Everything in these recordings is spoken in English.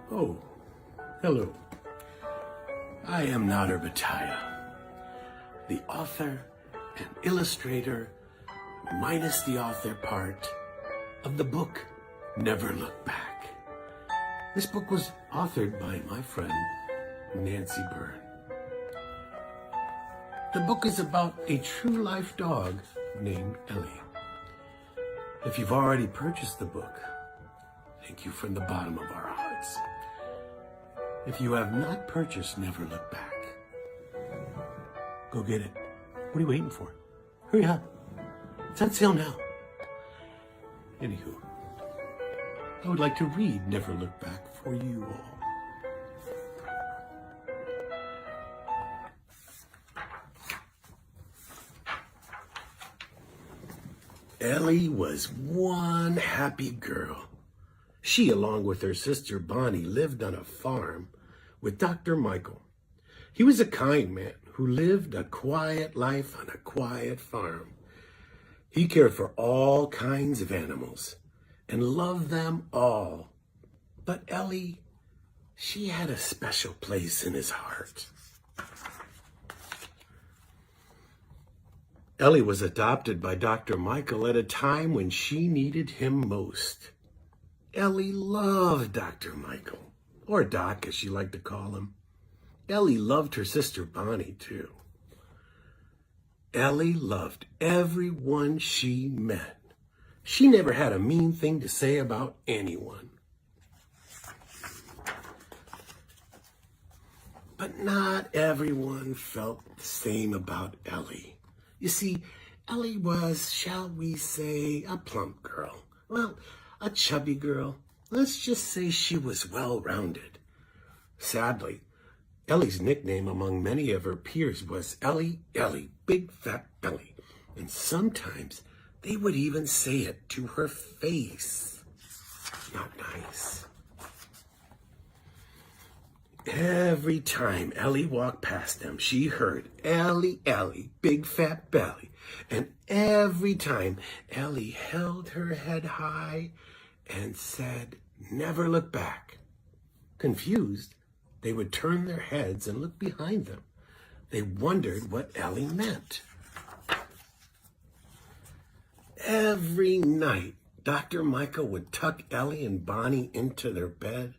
Oh, hello. I am Nader Batayeh, the author and illustrator, minus the author part, of the book Never Look Back. This book was authored by my friend, Nancy Byrne. The book is about a true life dog named Ellie. If you've already purchased the book, thank you from the bottom of our hearts. If you have not purchased Never Look Back, go get it. What are you waiting for? Hurry up. It's on sale now. Anywho, I would like to read Never Look Back for you all. Ellie was one happy girl. She, along with her sister Bonnie, lived on a farm with Dr. Michael. He was a kind man who lived a quiet life on a quiet farm. He cared for all kinds of animals and loved them all. But Ellie, she had a special place in his heart. Ellie was adopted by Dr. Michael at a time when she needed him most. Ellie loved Dr. Michael, or Doc as she liked to call him. Ellie loved her sister Bonnie too. Ellie loved everyone she met. She never had a mean thing to say about anyone. But not everyone felt the same about Ellie. You see, Ellie was, shall we say, a plump girl. Well, a chubby girl. Let's just say she was well-rounded. Sadly, Ellie's nickname among many of her peers was Ellie, big fat belly. And sometimes they would even say it to her face. Not nice. Every time Ellie walked past them, she heard, Ellie, big fat belly. And every time Ellie held her head high and said, never look back. Confused, they would turn their heads and look behind them. They wondered what Ellie meant. Every night, Dr. Michael would tuck Ellie and Bonnie into their bed.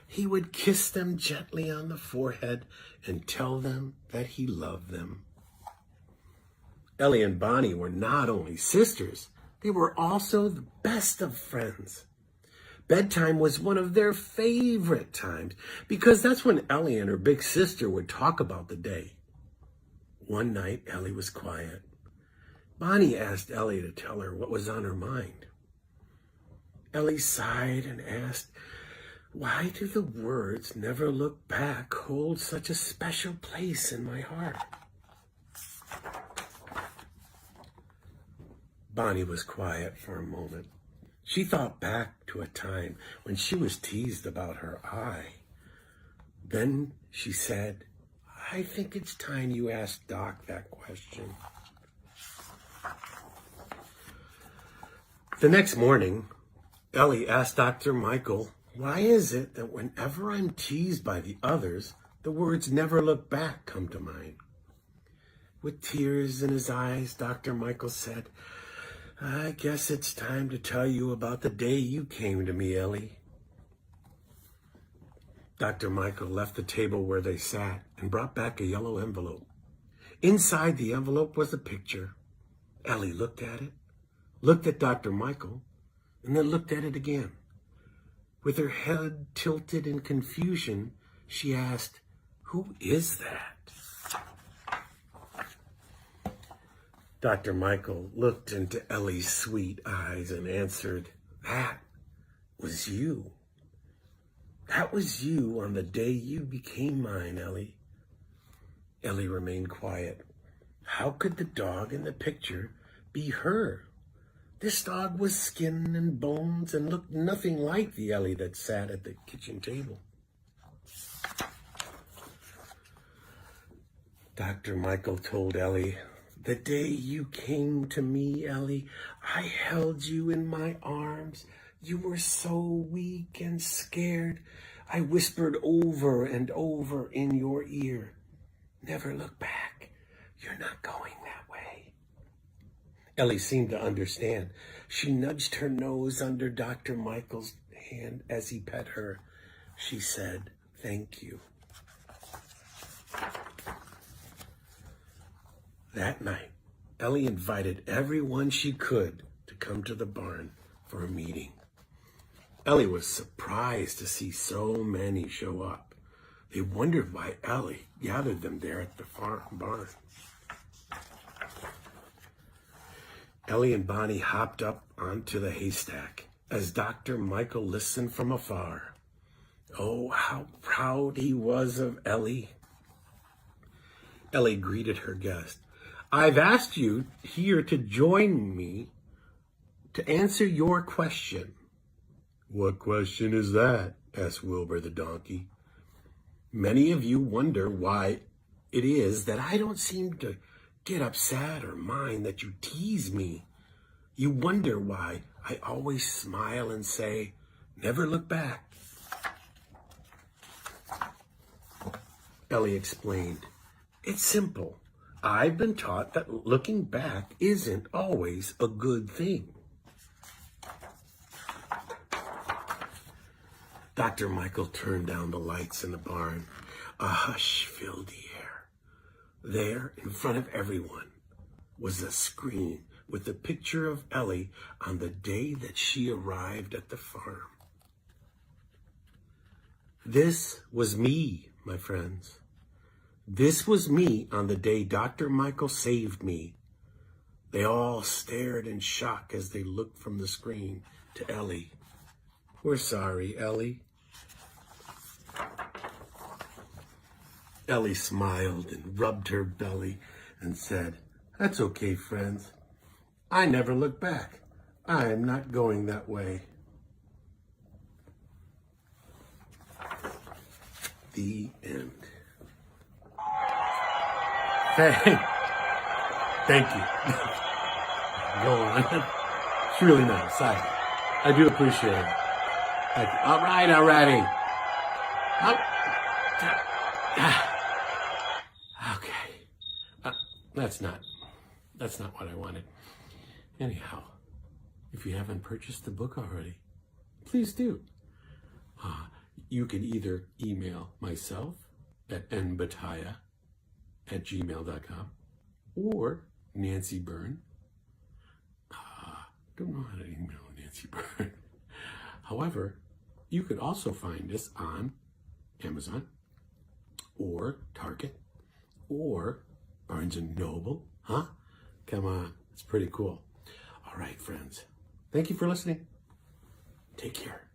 He would kiss them gently on the forehead and tell them that he loved them. Ellie and Bonnie were not only sisters, they were also the best of friends. Bedtime was one of their favorite times because that's when Ellie and her big sister would talk about the day. One night, Ellie was quiet. Bonnie asked Ellie to tell her what was on her mind. Ellie sighed and asked, why do the words never look back hold such a special place in my heart? Bonnie was quiet for a moment. She thought back to a time when she was teased about her eye. Then she said, I think it's time you ask Doc that question. The next morning, Ellie asked Dr. Michael, why is it that whenever I'm teased by the others, the words never look back come to mind? With tears in his eyes, Dr. Michael said, I guess it's time to tell you about the day you came to me, Ellie. Dr. Michael left the table where they sat and brought back a yellow envelope. Inside the envelope was a picture. Ellie looked at it, looked at Dr. Michael, and then looked at it again. With her head tilted in confusion, she asked, who is that? Dr. Michael looked into Ellie's sweet eyes and answered, that was you. That was you on the day you became mine, Ellie. Ellie remained quiet. How could the dog in the picture be her? This dog was skin and bones and looked nothing like the Ellie that sat at the kitchen table. Dr. Michael told Ellie, the day you came to me, Ellie, I held you in my arms. You were so weak and scared. I whispered over and over in your ear, never look back. You're not going that way. Ellie seemed to understand. She nudged her nose under Dr. Michael's hand as he pet her. She said, thank you. That night, Ellie invited everyone she could to come to the barn for a meeting. Ellie was surprised to see so many show up. They wondered why Ellie gathered them there at the barn. Ellie and Bonnie hopped up onto the haystack as Dr. Michael listened from afar. Oh, how proud he was of Ellie. Ellie greeted her guest. I've asked you here to join me to answer your question. What question is that? Asked Wilbur the donkey. Many of you wonder why it is that I don't seem to get upset or mind that you tease me. You wonder why I always smile and say, never look back. Ellie explained, it's simple. I've been taught that looking back isn't always a good thing. Dr. Michael turned down the lights in the barn. A hush filled the air. There, in front of everyone, was a screen with a picture of Ellie on the day that she arrived at the farm. This was me, my friends. This was me on the day Dr. Michael saved me. They all stared in shock as they looked from the screen to Ellie. We're sorry, Ellie. Ellie smiled and rubbed her belly and said, that's okay, friends. I never look back. I am not going that way. The end. Thank you. Go on. It's really nice. I do appreciate it. Thank you. All right, alrighty. Okay. That's not what I wanted. Anyhow, if you haven't purchased the book already, please do. You can either email myself at nbatayeh@gmail.com or Nancy Byrne. Don't know how to email Nancy Byrne. However, you could also find us on Amazon or Target or Barnes & Noble. Come on, it's pretty cool. All right, friends. Thank you for listening. Take care.